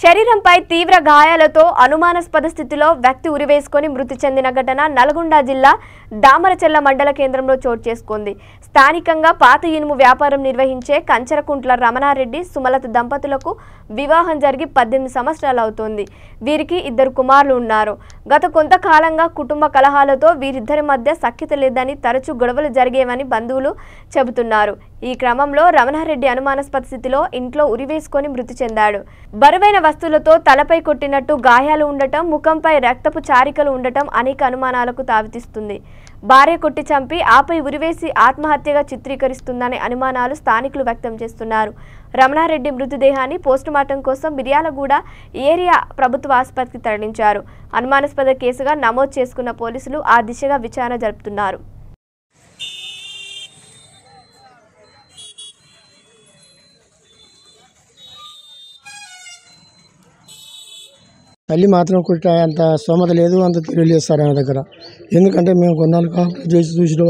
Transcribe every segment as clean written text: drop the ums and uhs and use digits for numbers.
శరీరంపై తీవ్ర గాయాలతో అనుమానాస్పద స్థితిలో వ్యక్తి ఉరివేసుకొని మృతి చెందిన ఘటన నల్గొండ జిల్లా దామరచెల్ల మండల కేంద్రంలో చోటు చేసుకుంది. స్థానికంగా పాత ఇనుము వ్యాపారం నిర్వహించే కంచరకుంట్ల రమణారెడ్డి సుమలత దంపతులకు వివాహం జరిగి 18 సంవత్సరాలు అవుతోంది. వీరికి 2 కుమారులు ఉన్నారు. గత కొంతకాలంగా కుటుంబ కలహాలతో వీరిద్దరి మధ్య సఖ్యత లేదని తరచూ గొడవలు జరిగేవని బంధువులు చెబుతున్నారు. ఈ క్రమంలో రమణారెడ్డి అనుమానాస్పద స్థితిలో ఇంట్లో ఉరివేసుకొని మృతి చెందాడు. బరువైన వస్తువులతో తలపై కొట్టినట్టు గాయాలు ఉండటం, ముఖంపై రక్తపు చారికలు ఉండటం అనేక అనుమానాలకు తావితీస్తుంది. భార్య కొట్టి చంపి ఆపై ఉరివేసి ఆత్మహత్యగా చిత్రీకరిస్తుందనే అనుమానాలు స్థానికులు వ్యక్తం చేస్తున్నారు. రమణారెడ్డి మృతదేహాన్ని పోస్టుమార్టం కోసం మిర్యాలగూడ ఏరియా ప్రభుత్వ ఆసుపత్రికి తరలించారు. అనుమానాస్పద కేసుగా నమోదు చేసుకున్న పోలీసులు ఆ దిశగా విచారణ జరుపుతున్నారు. తల్లి మాత్రం కుట్ట అంత స్తోమత లేదు, అంత తెలియలేదు సార్ ఆమె దగ్గర. ఎందుకంటే మేము కొన్నాళ్ళు కాపులు చేసి చూసిన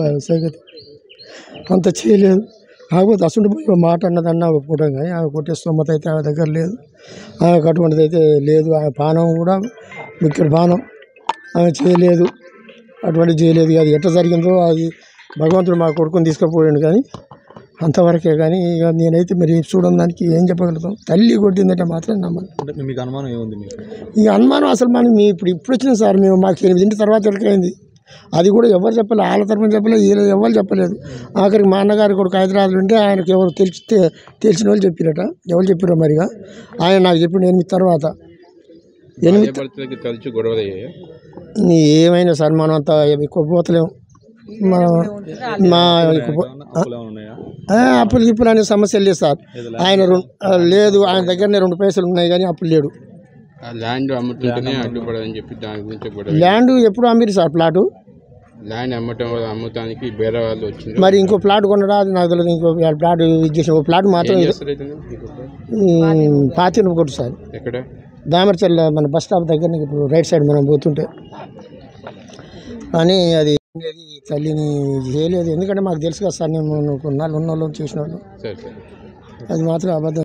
అంత చేయలేదు. కాకపోతే అసలు పోయి మాట అన్నదన్నా ఒప్పుకుంటాం, కానీ ఆమె కొట్టే స్తోమత అయితే ఆమె దగ్గర లేదు. ఆమెకు అటువంటిది అయితే లేదు. ఆమె పానం కూడా ముఖ్య పానం ఆమె చేయలేదు, అటువంటిది చేయలేదు. అది ఎట్లా జరిగిందో అది భగవంతుడు మా కొడుకుని తీసుకుపోయాడు, కానీ అంతవరకే. కానీ ఇక నేనైతే మరి చూడడం దానికి ఏం చెప్పగలుగుతాం. తల్లి కొట్టిందంటే మాత్రం నమ్మను. ఈ అనుమానం అసలు మనం ఇప్పుడు వచ్చింది సార్. మేము మాకు 8 తర్వాత ఎక్కడైంది, అది కూడా ఎవరు చెప్పలేదు. వాళ్ళ తరఫున చెప్పలేదు, వీళ్ళు ఎవరు చెప్పలేదు. ఆఖరికి మా అన్నగారి కొడుకు హైదరాబాద్లో ఉంటే ఆయనకు ఎవరు తెలిసిన వాళ్ళు చెప్పారట. ఎవరు చెప్పారో మరిగా ఆయన నాకు చెప్పిండు 8 తర్వాత. 8 ఏమైనా సార్ మనం అంతా ఎక్కువ పోతలేము. మా అప్పులు గిప్పులు అనే సమస్యలు లేదు సార్. ఆయన లేదు, ఆయన దగ్గరనే 2 పైసలు ఉన్నాయి, కానీ అప్పులు లేడు. ల్యాండ్ ఎప్పుడు అమ్మిరు సార్ ప్లాటు? మరి ఇంకో ప్లాట్ కొనడా అది నాకు తెలియదు. ఇంకో ప్లాట్ ఇచ్చేసిన ప్లాట్ మాత్రం పాతిన కొట్టు సార్. దామరచెల్ల మన బస్ స్టాప్ దగ్గర ఇప్పుడు రైట్ సైడ్ మనం పోతుంటే. కానీ అది తల్లిని చేయలేదు. ఎందుకంటే మాకు తెలుసు కదా సార్, నేను కొన్నాళ్ళు ఉన్నోళ్ళు చేసిన వాళ్ళు. అది మాత్రం అబద్ధం.